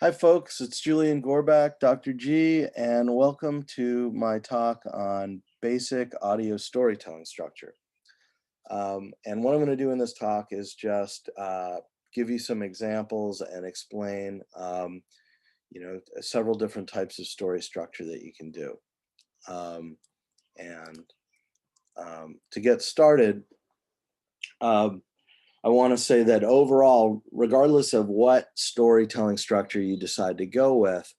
Hi, folks. It's Julian Gorback, Dr. G, and welcome to my talk on basic audio storytelling structure. And what I'm going to do in this talk is just give you some examples and explain, several different types of story structure that you can do. Um, and to get started, um, I want to say that overall, regardless of what storytelling structure you decide to go with,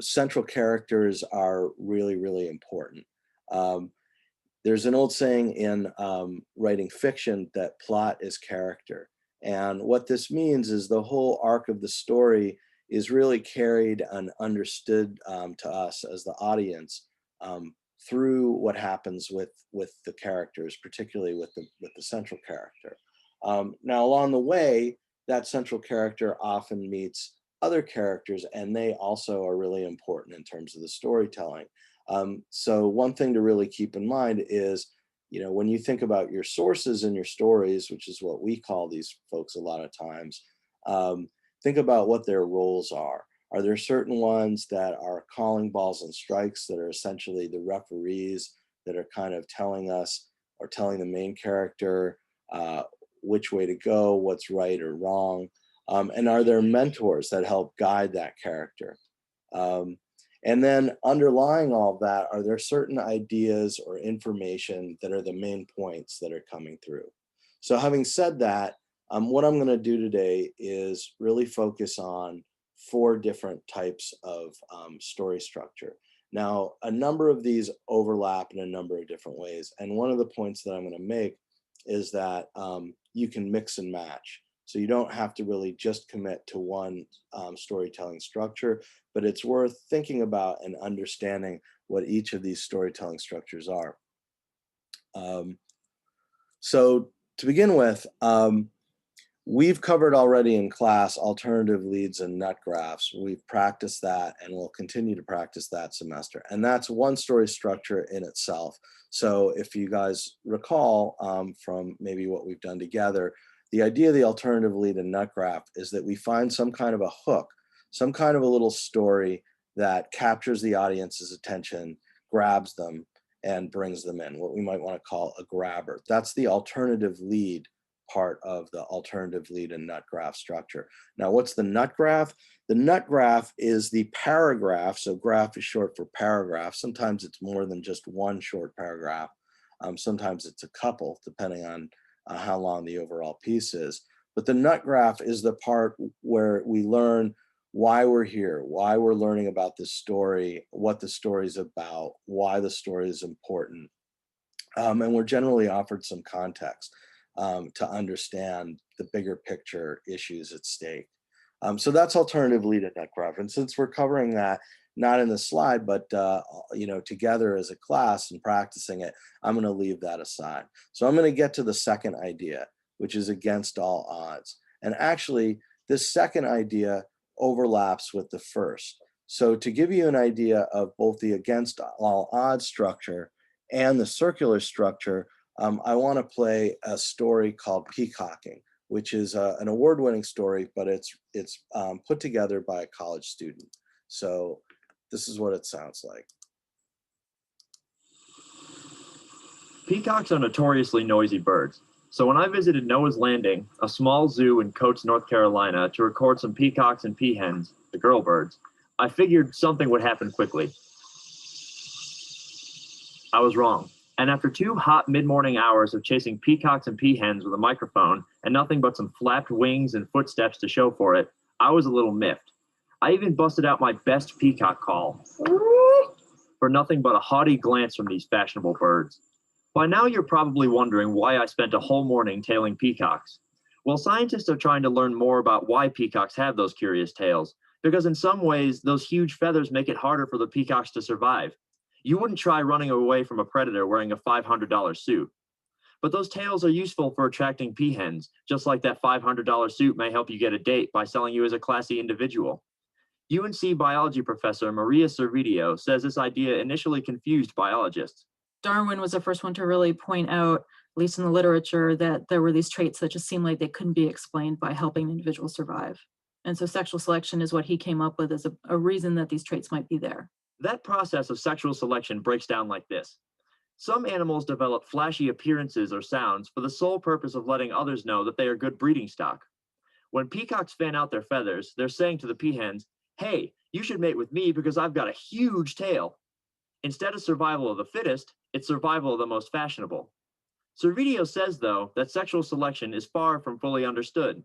central characters are really, really important. Um, there's an old saying in writing fiction that plot is character. And what this means is the whole arc of the story is really carried and understood to us as the audience through what happens with the characters, particularly with the central character. Now, along the way, that central character often meets other characters, and they also are really important in terms of the storytelling. So one thing to really keep in mind is, when you think about your sources in your stories, which is what we call these folks a lot of times, um, think about what their roles are. Are there certain ones that are calling balls and strikes that are essentially the referees that are kind of telling us or telling the main character uh, which way to go, what's right or wrong? And are there mentors that help guide that character? Um, and then underlying all of that, are there certain ideas or information that are the main points that are coming through? So having said that, what I'm going to do today is really focus on four different types of story structure. Now, a number of these overlap in a number of different ways. And one of the points that I'm going to make is that you can mix and match. So you don't have to really just commit to one storytelling structure, but it's worth thinking about and understanding what each of these storytelling structures are. Um, so to begin with, we've covered already in class alternative leads and nut graphs. We've practiced that and we'll continue to practice that semester. And that's one story structure in itself. So if you guys recall from maybe what we've done together, the idea of the alternative lead and nut graph is that we find some kind of a hook, some kind of a little story that captures the audience's attention, grabs them, and brings them in, what we might want to call a grabber. That's the alternative lead part of the alternative lead and nut graph structure. Now, what's the nut graph? The nut graph is the paragraph. So graph is short for paragraph. Sometimes it's more than just one short paragraph. Sometimes it's a couple, depending on how long the overall piece is. But the nut graph is the part where we learn why we're here, why we're learning about this story, what the story is about, why the story is important. And we're generally offered some context to understand the bigger picture issues at stake. So that's alternative lead and nut graph. And since we're covering that, not in the slide, but together as a class and practicing it, I'm going to leave that aside. So I'm going to get to the second idea, which is against all odds. And actually, this second idea overlaps with the first. So to give you an idea of both the against all odds structure and the circular structure, I want to play a story called Peacocking, which is an award-winning story, but it's put together by a college student. So this is what it sounds like. Peacocks are notoriously noisy birds, so when I visited Noah's Landing, a small zoo in Coates, North Carolina, to record some peacocks and peahens, the girl birds, I figured something would happen quickly. I was wrong, and after 2 hot mid-morning hours of chasing peacocks and peahens with a microphone and nothing but some flapped wings and footsteps to show for it, I was a little miffed. I even busted out my best peacock call, for nothing but a haughty glance from these fashionable birds. By now, you're probably wondering why I spent a whole morning tailing peacocks. Well, scientists are trying to learn more about why peacocks have those curious tails, because in some ways, those huge feathers make it harder for the peacocks to survive. You wouldn't try running away from a predator wearing a $500 suit. But those tails are useful for attracting peahens, just like that $500 suit may help you get a date by selling you as a classy individual. UNC biology professor Maria Servideo says this idea initially confused biologists. Darwin was the first one to really point out, at least in the literature, that there were these traits that just seemed like they couldn't be explained by helping the individual survive. And so sexual selection is what he came up with as a reason that these traits might be there. That process of sexual selection breaks down like this. Some animals develop flashy appearances or sounds for the sole purpose of letting others know that they are good breeding stock. When peacocks fan out their feathers, they're saying to the peahens, "Hey, you should mate with me because I've got a huge tail." Instead of survival of the fittest, it's survival of the most fashionable. Servideo says, though, that sexual selection is far from fully understood.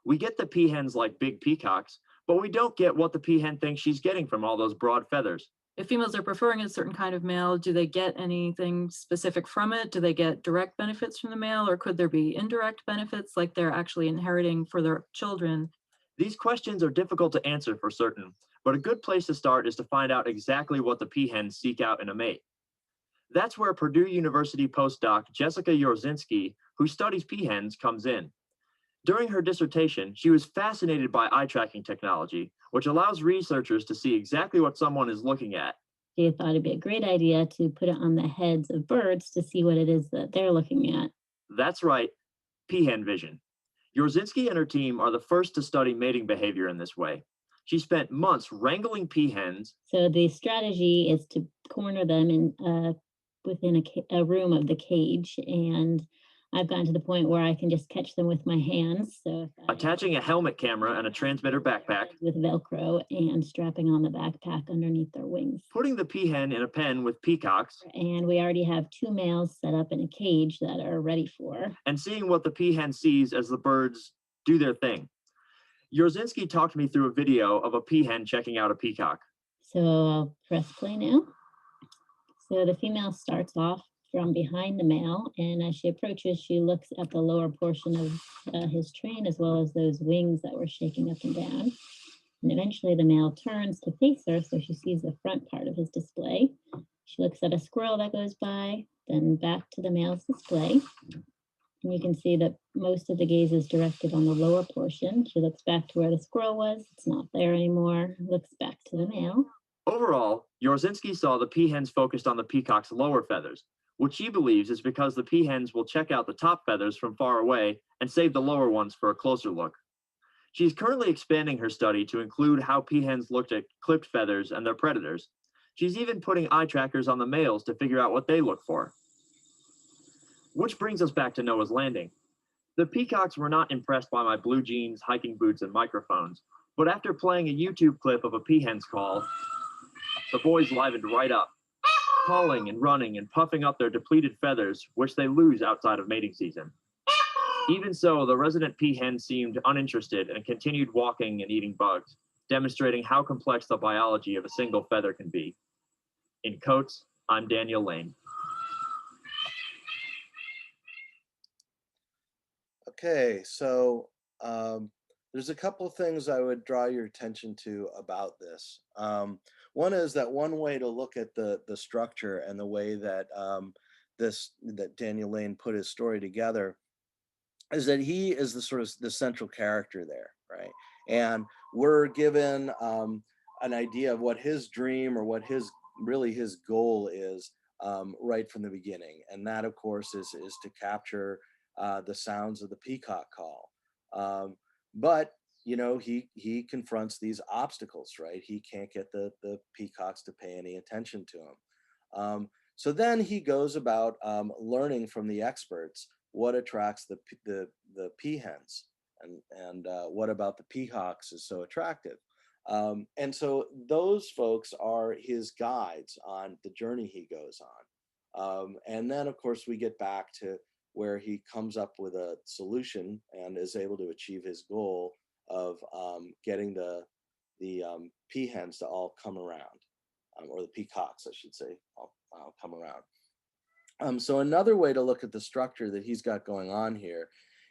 We get the peahens like big peacocks, but we don't get what the peahen thinks she's getting from all those broad feathers. If females are preferring a certain kind of male, do they get anything specific from it? Do they get direct benefits from the male, or could there be indirect benefits like they're actually inheriting for their children? These questions are difficult to answer for certain, but a good place to start is to find out exactly what the peahens seek out in a mate. That's where Purdue University postdoc Jessica Yorzinski, who studies peahens, comes in. During her dissertation, she was fascinated by eye tracking technology, which allows researchers to see exactly what someone is looking at. They thought it'd be a great idea to put it on the heads of birds to see what it is that they're looking at. That's right, peahen vision. Yorzinski and her team are the first to study mating behavior in this way. She spent months wrangling peahens. So the strategy is to corner them in within a room of the cage, and I've gotten to the point where I can just catch them with my hands. So if Attaching a helmet camera and a transmitter backpack, with Velcro and strapping on the backpack underneath their wings. putting the peahen in a pen with peacocks, And we already have 2 males set up in a cage that are ready for. and seeing what the peahen sees as the birds do their thing. Yorzinski talked me through a video of a peahen checking out a peacock. So I'll press play now. So the female starts off from behind the male, and as she approaches, she looks at the lower portion of his train as well as those wings that were shaking up and down. And eventually the male turns to face her, so she sees the front part of his display. She looks at a squirrel that goes by, then back to the male's display. And you can see that most of the gaze is directed on the lower portion. She looks back to where the squirrel was. It's not there anymore. Looks back to the male. Overall, Yorzinski saw the peahens focused on the peacock's lower feathers, which she believes is because the peahens will check out the top feathers from far away and save the lower ones for a closer look. She's currently expanding her study to include how peahens looked at clipped feathers and their predators. She's even putting eye trackers on the males to figure out what they look for. Which brings us back to Noah's Landing. The peacocks were not impressed by my blue jeans, hiking boots, and microphones, but after playing a YouTube clip of a peahen's call, the boys livened right up, calling and running and puffing up their depleted feathers, which they lose outside of mating season. Even so, the resident peahen seemed uninterested and continued walking and eating bugs, demonstrating how complex the biology of a single feather can be. In Coates, I'm Daniel Lane. Okay, so there's a couple of things I would draw your attention to about this. One is that one way to look at the structure and the way that that Daniel Lane put his story together is that he is the sort of the central character there, right? And we're given an idea of what his dream or what his goal is right from the beginning, and that of course is to capture the sounds of the peacock call. But you know, he confronts these obstacles, right? He can't get the peacocks to pay any attention to him. So then he goes about learning from the experts what attracts the peahens, and what about the peacocks is so attractive. And so those folks are his guides on the journey he goes on. And then of course we get back to where he comes up with a solution and is able to achieve his goal of getting the peahens to all come around, or the peacocks, I should say, all come around. So another way to look at the structure that he's got going on here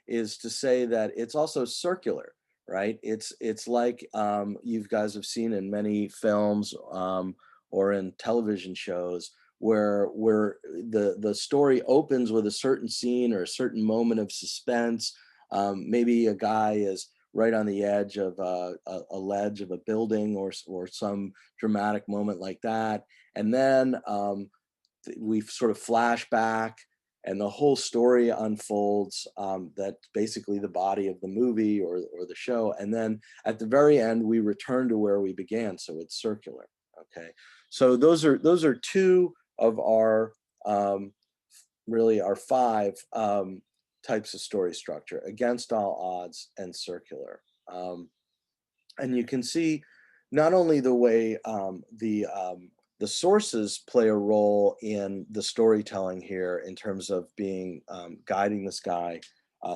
is to say that it's also circular, right? It's like you guys have seen in many films or in television shows where the story opens with a certain scene or a certain moment of suspense. Maybe a guy is right on the edge of a ledge of a building or some dramatic moment like that. And then we sort of flash back and the whole story unfolds. That's basically the body of the movie or the show. And then at the very end, we return to where we began. So it's circular. Okay. So those are two of our really our five types of story structure: against all odds and circular. And you can see not only the way the sources play a role in the storytelling here in terms of being guiding this guy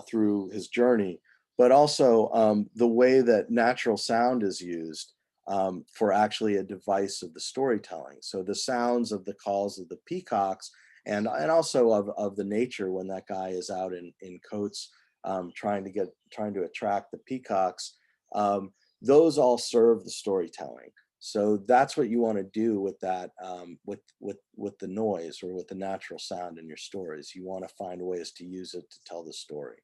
through his journey, but also the way that natural sound is used for actually a device of the storytelling. So the sounds of the calls of the peacocks and also of the nature when that guy is out in coats trying to attract the peacocks. Those all serve the storytelling. So that's what you want to do with that, with the noise or with the natural sound in your stories. You want to find ways to use it to tell the story,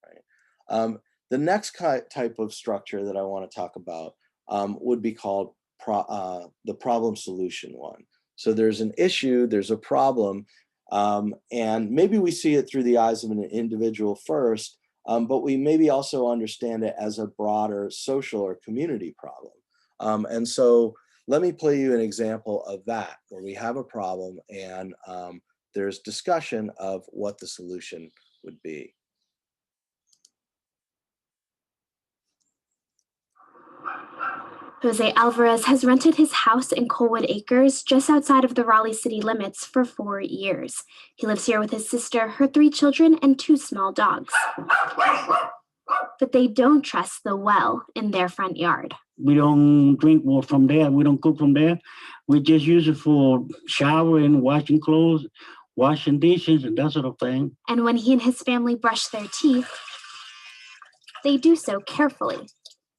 right? The next type of structure that I want to talk about would be called the problem solution one. So there's an issue, there's a problem, and maybe we see it through the eyes of an individual first, but we maybe also understand it as a broader social or community problem. And so let me play you an example of that, where we have a problem and there's discussion of what the solution would be. Jose Alvarez has rented his house in Colwood Acres just outside of the Raleigh city limits for 4 years. He lives here with his sister, her 3 children, and 2 small dogs. But they don't trust the well in their front yard. We don't drink water from there. We don't cook from there. We just use it for showering, washing clothes, washing dishes, and that sort of thing. And when he and his family brush their teeth, they do so carefully.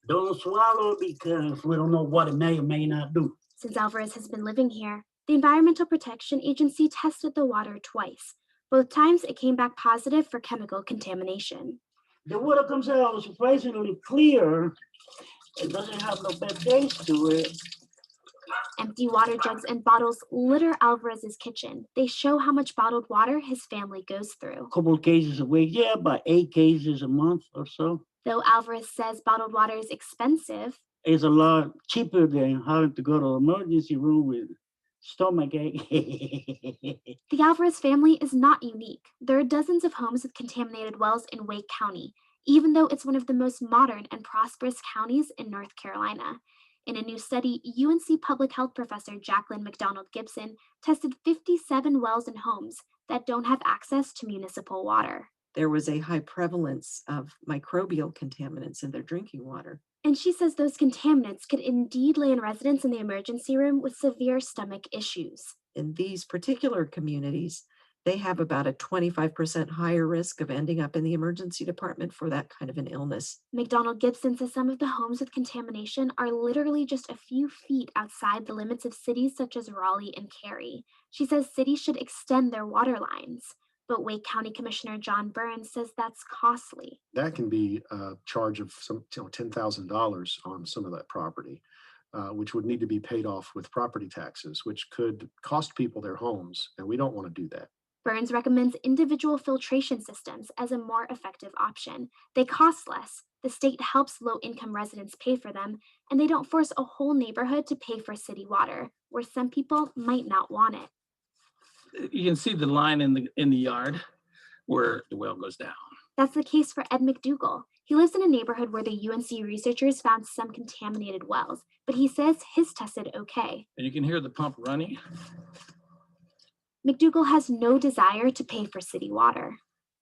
Don't swallow because we don't know what it may or may not do. Since Alvarez has been living here, the Environmental Protection Agency tested the water twice. Both times it came back positive for chemical contamination. The water comes out surprisingly clear. It doesn't have no bad taste to it. Empty water jugs and bottles litter Alvarez's kitchen. They show how much bottled water his family goes through. A couple of cases a week, yeah, about 8 cases a month or so. Though Alvarez says bottled water is expensive, It's a lot cheaper than having to go to the emergency room with stomachache. the Alvarez family is not unique. There are dozens of homes with contaminated wells in Wake County, even though it's one of the most modern and prosperous counties in North Carolina. In a new study, UNC public health professor Jacqueline McDonald Gibson tested 57 wells and homes that don't have access to municipal water. There was a high prevalence of microbial contaminants in their drinking water. And she says those contaminants could indeed land residents in the emergency room with severe stomach issues. In these particular communities, they have about a 25% higher risk of ending up in the emergency department for that kind of an illness. McDonald Gibson says some of the homes with contamination are literally just a few feet outside the limits of cities such as Raleigh and Cary. She says cities should extend their water lines. But Wake County Commissioner John Burns says that's costly. That can be a charge of some $10,000 on some of that property, which would need to be paid off with property taxes, which could cost people their homes, and we don't want to do that. Burns recommends individual filtration systems as a more effective option. They cost less. The state helps low-income residents pay for them, and they don't force a whole neighborhood to pay for city water, where some people might not want it. You can see the line in the yard where the well goes down. That's the case for Ed McDougall. He lives in a neighborhood where the UNC researchers found some contaminated wells, but he says his tested okay. And you can hear the pump running. McDougall has no desire to pay for city water.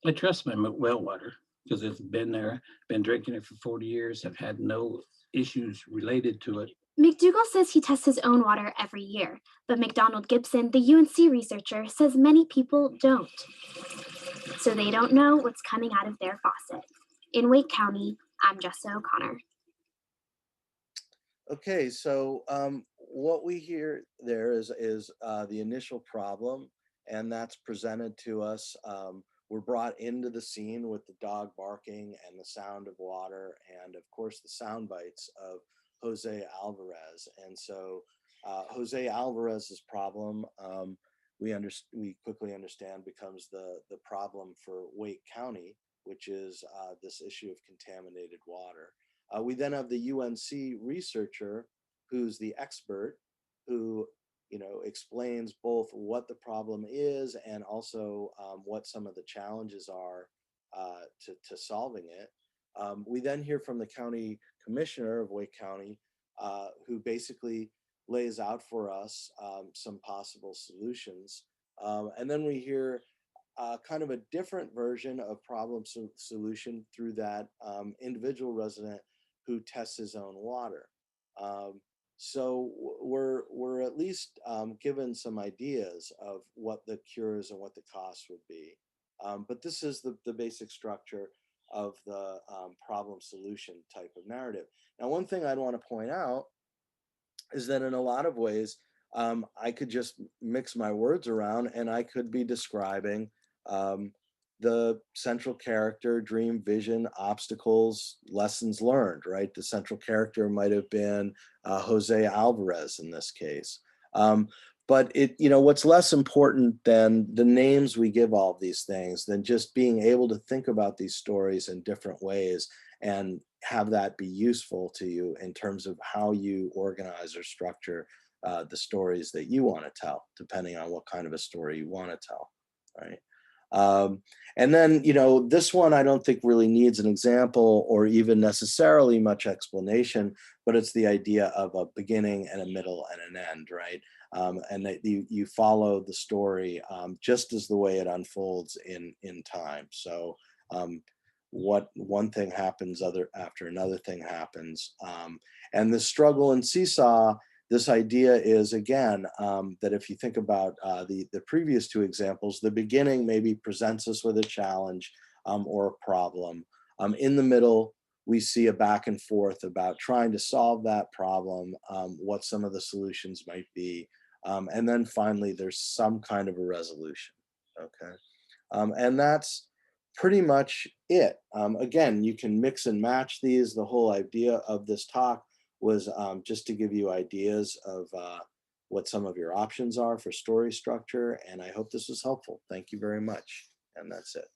I trust my well water because it's been there, been drinking it for 40 years. I've had no issues related to it. McDougall says he tests his own water every year, but McDonald Gibson, the UNC researcher, says many people don't. So they don't know what's coming out of their faucet. In Wake County, I'm Jessa O'Connor. Okay, so what we hear there is the initial problem, and that's presented to us. We're brought into the scene with the dog barking and the sound of water, and of course the sound bites of Jose Alvarez. And so Jose Alvarez's problem we quickly understand becomes the problem for Wake County, which is this issue of contaminated water. We then have the UNC researcher who's the expert, who explains both what the problem is and also what some of the challenges are to solving it. We then hear from the county commissioner of Wake County, who basically lays out for us some possible solutions. And then we hear kind of a different version of problem solution through that individual resident who tests his own water. So we're at least given some ideas of what the cures and what the costs would be. But this is the basic structure of the problem solution type of narrative. Now, one thing I'd want to point out is that in a lot of ways, I could just mix my words around and I could be describing the central character, dream, vision, obstacles, lessons learned, right? The central character might have been Jose Alvarez in this case. But what's less important than the names we give all of these things, than just being able to think about these stories in different ways and have that be useful to you in terms of how you organize or structure the stories that you want to tell, depending on what kind of a story you want to tell, right? And then, this one I don't think really needs an example or even necessarily much explanation, but it's the idea of a beginning and a middle and an end, right? And that you follow the story just as the way it unfolds in time. So what one thing happens after another thing happens. And the struggle and seesaw, this idea is, again, that if you think about the previous two examples, the beginning maybe presents us with a challenge or a problem. In the middle, we see a back and forth about trying to solve that problem, what some of the solutions might be. And then finally, there's some kind of a resolution, okay? And that's pretty much it. Again, you can mix and match these. The whole idea of this talk was just to give you ideas of what some of your options are for story structure. And I hope this was helpful. Thank you very much. And that's it.